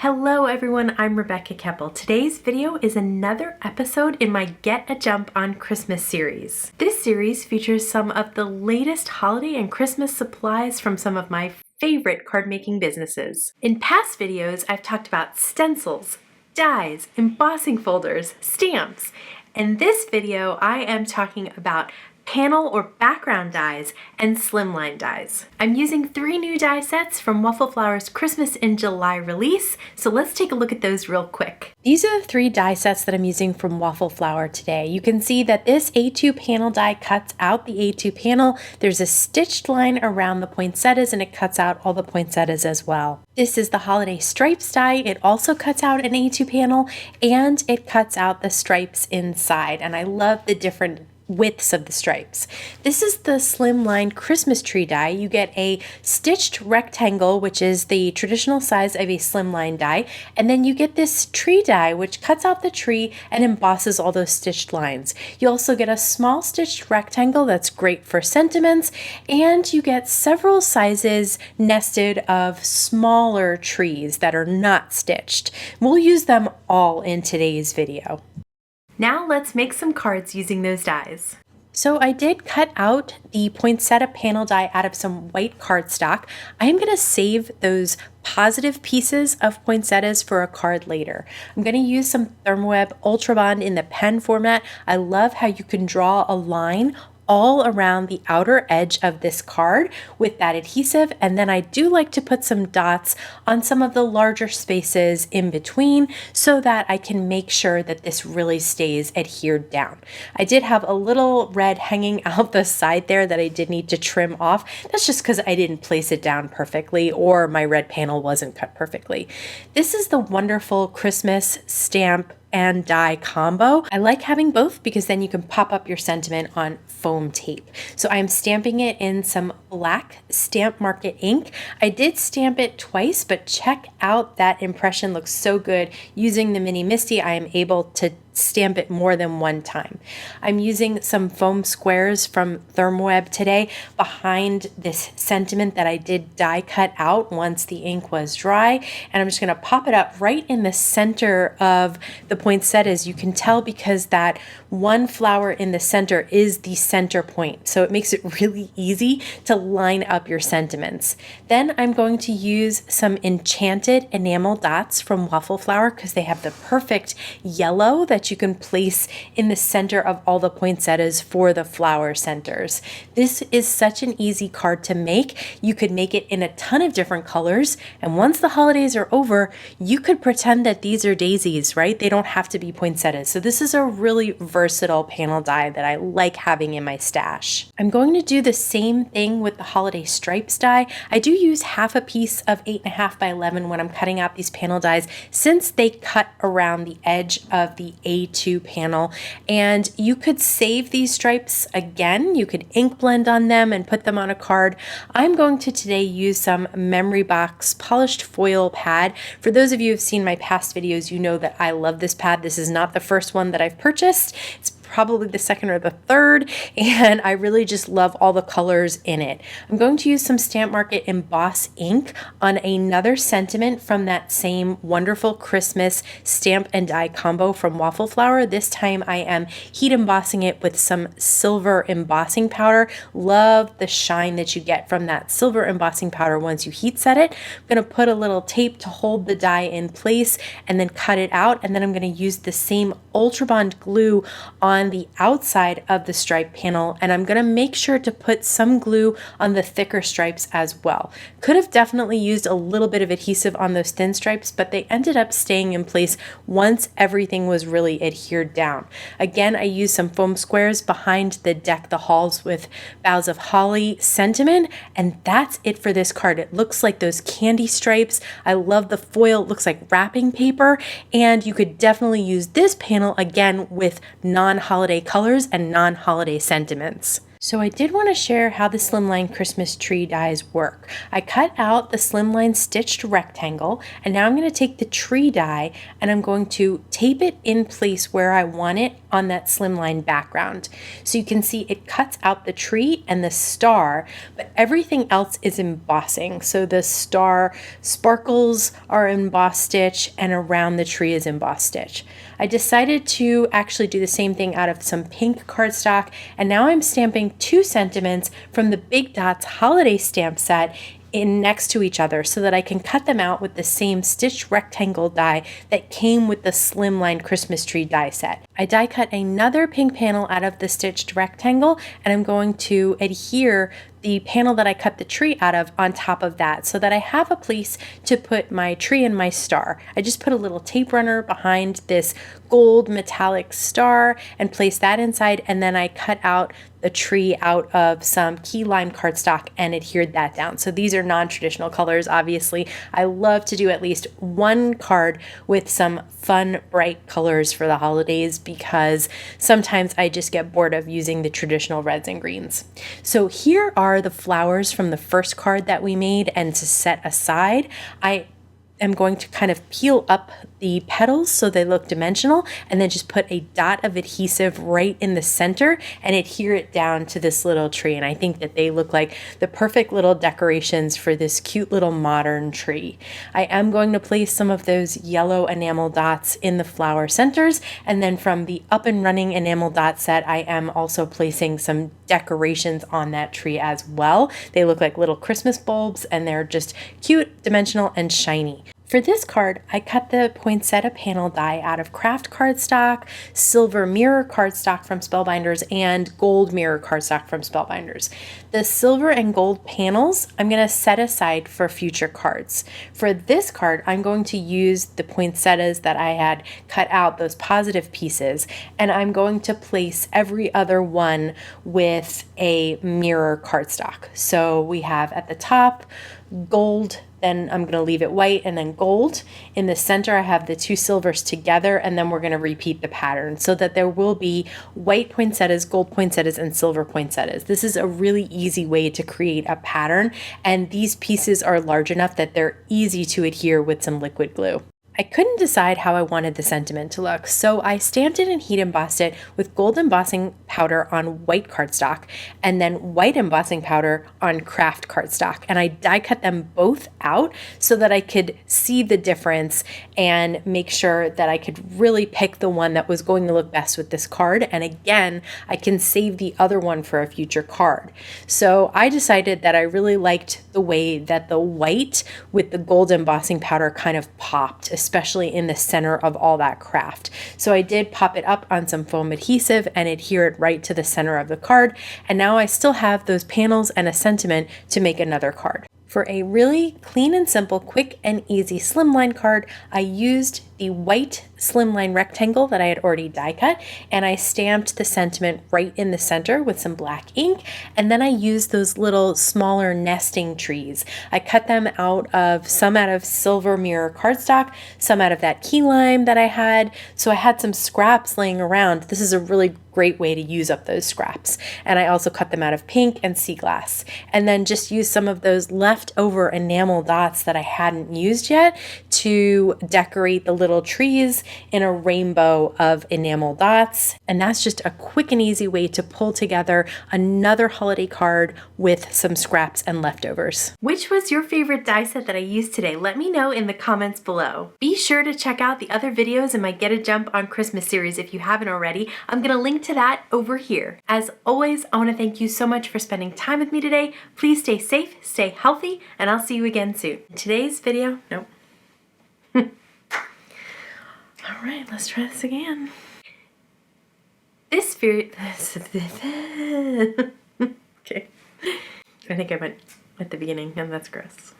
Hello everyone, I'm Rebecca Keppel. Today's video is another episode in my Get a Jump on Christmas series. This series features some of the latest holiday and Christmas supplies from some of my favorite card making businesses. In past videos, I've talked about stencils, dies, embossing folders, stamps. In this video, I am talking about panel or background dies and Slimline dies. I'm using 3 new die sets from Waffle Flower's Christmas in July release, so let's take a look at those real quick. These are the 3 die sets that I'm using from Waffle Flower today. You can see that this A2 panel die cuts out the A2 panel. There's a stitched line around the poinsettias and it cuts out all the poinsettias as well. This is the holiday stripes die. It also cuts out an A2 panel and it cuts out the stripes inside, and I love the different widths of the stripes. This is the Slimline Christmas tree die. You get a stitched rectangle, which is the traditional size of a Slimline die, and then you get this tree die, which cuts out the tree and embosses all those stitched lines. You also get a small stitched rectangle that's great for sentiments, and you get several sizes nested of smaller trees that are not stitched. We'll use them all in today's video. Now let's make some cards using those dies. So I did cut out the Poinsettia Panel Die out of some white cardstock. I am going to save those positive pieces of poinsettias for a card later. I'm going to use some Thermoweb Ultra Bond in the pen format. I love how you can draw a line all around the outer edge of this card with that adhesive, and then I do like to put some dots on some of the larger spaces in between so that I can make sure that this really stays adhered down. I did have a little red hanging out the side there that I did need to trim off. That's just because I didn't place it down perfectly or my red panel wasn't cut perfectly. This is the wonderful Christmas stamp and die combo. I like having both because then you can pop up your sentiment on foam tape. So I'm stamping it in some black Stamp Market ink. I did stamp it twice, but check out that impression, looks so good. Using the Mini Misty, I am able to stamp it more than one time. I'm using some foam squares from Thermoweb today behind this sentiment that I did die cut out once the ink was dry, and I'm just going to pop it up right in the center of the poinsettias. You can tell because that one flower in the center is the center point, so it makes it really easy to line up your sentiments. Then I'm going to use some Enchanted enamel dots from Waffle Flower because they have the perfect yellow that you can place in the center of all the poinsettias for the flower centers. This is such an easy card to make. You could make it in a ton of different colors, and once the holidays are over, you could pretend that these are daisies, right? They don't have to be poinsettias. So this is a really versatile panel die that I like having in my stash. I'm going to do the same thing with the holiday stripes die. I do use half a piece of 8.5 by 11 when I'm cutting out these panel dies, since they cut around the edge of the A2 panel, and you could save these stripes again. You could ink blend on them and put them on a card. I'm going to today use some Memory Box polished foil pad. For those of you who've seen my past videos, you know that I love this pad. This is not the first one that I've purchased. It's probably the second or the third, and I really just love all the colors in it. I'm going to use some Stamp Market emboss ink on another sentiment from that same wonderful Christmas stamp and die combo from Waffle Flower. This time I am heat embossing it with some silver embossing powder. Love the shine that you get from that silver embossing powder once you heat set it. I'm going to put a little tape to hold the die in place and then cut it out, and then I'm going to use the same Ultra Bond glue on the outside of the stripe panel, and I'm going to make sure to put some glue on the thicker stripes as well. Could have definitely used a little bit of adhesive on those thin stripes, but they ended up staying in place once everything was really adhered down. Again, I used some foam squares behind the Deck the Halls with Boughs of Holly sentiment, and that's it for this card. It looks like those candy stripes. I love the foil. It looks like wrapping paper, and you could definitely use this panel again with non-holiday colors and non-holiday sentiments. So I did want to share how the Slimline Christmas tree dies work. I cut out the Slimline stitched rectangle, and now I'm going to take the tree die and I'm going to tape it in place where I want it on that Slimline background. So you can see it cuts out the tree and the star, but everything else is embossing. So the star sparkles are embossed stitch and around the tree is embossed stitch. I decided to actually do the same thing out of some pink cardstock, and now I'm stamping 2 sentiments from the Big Dots holiday stamp set in next to each other so that I can cut them out with the same stitched rectangle die that came with the Slimline Christmas tree die set. I die cut another pink panel out of the stitched rectangle, and I'm going to adhere the panel that I cut the tree out of on top of that so that I have a place to put my tree and my star. I just put a little tape runner behind this gold metallic star and place that inside, and then I cut out the tree out of some key lime cardstock and adhered that down. So these are non-traditional colors, obviously. I love to do at least one card with some fun, bright colors for the holidays because sometimes I just get bored of using the traditional reds and greens. So here are the flowers from the first card that we made, and to set aside, I am going to kind of peel up the petals so they look dimensional, and then just put a dot of adhesive right in the center and adhere it down to this little tree. And I think that they look like the perfect little decorations for this cute little modern tree. I am going to place some of those yellow enamel dots in the flower centers, and then from the Up and Running enamel dot set, I am also placing some decorations on that tree as well. They look like little Christmas bulbs, and they're just cute, dimensional, and shiny. For this card, I cut the Poinsettia Panel Die out of Kraft cardstock, silver mirror cardstock from Spellbinders, and gold mirror cardstock from Spellbinders. The silver and gold panels I'm going to set aside for future cards. For this card, I'm going to use the poinsettias that I had cut out, those positive pieces, and I'm going to place every other one with a mirror cardstock. So we have at the top gold, then I'm going to leave it white, and then gold. In the center, I have the 2 silvers together, and then we're going to repeat the pattern so that there will be white poinsettias, gold poinsettias, and silver poinsettias. This is a really easy way to create a pattern, and these pieces are large enough that they're easy to adhere with some liquid glue. I couldn't decide how I wanted the sentiment to look, so I stamped it and heat embossed it with gold embossing powder on white cardstock and then white embossing powder on Kraft cardstock. And I die cut them both out so that I could see the difference and make sure that I could really pick the one that was going to look best with this card. And again, I can save the other one for a future card. So I decided that I really liked the way that the white with the gold embossing powder kind of popped, especially in the center of all that craft. So I did pop it up on some foam adhesive and adhere it right to the center of the card. And now I still have those panels and a sentiment to make another card. For a really clean and simple, quick and easy slimline card, I used the white slimline rectangle that I had already die cut, and I stamped the sentiment right in the center with some black ink, and then I used those little smaller nesting trees. I cut them out of silver mirror cardstock, some out of that key lime that I had, so I had some scraps laying around. This is a really great way to use up those scraps. And I also cut them out of pink and sea glass, and then just use some of those leftover enamel dots that I hadn't used yet to decorate the little trees in a rainbow of enamel dots. And that's just a quick and easy way to pull together another holiday card with some scraps and leftovers. Which was your favorite die set that I used today? Let me know in the comments below. Be sure to check out the other videos in my Get a Jump on Christmas series if you haven't already. I'm going to link to that over here. As always, I want to thank you so much for spending time with me today. Please stay safe, stay healthy, and I'll see you again soon. Today's video, nope. All right, let's try this again. Okay. I think I went at the beginning, and that's gross.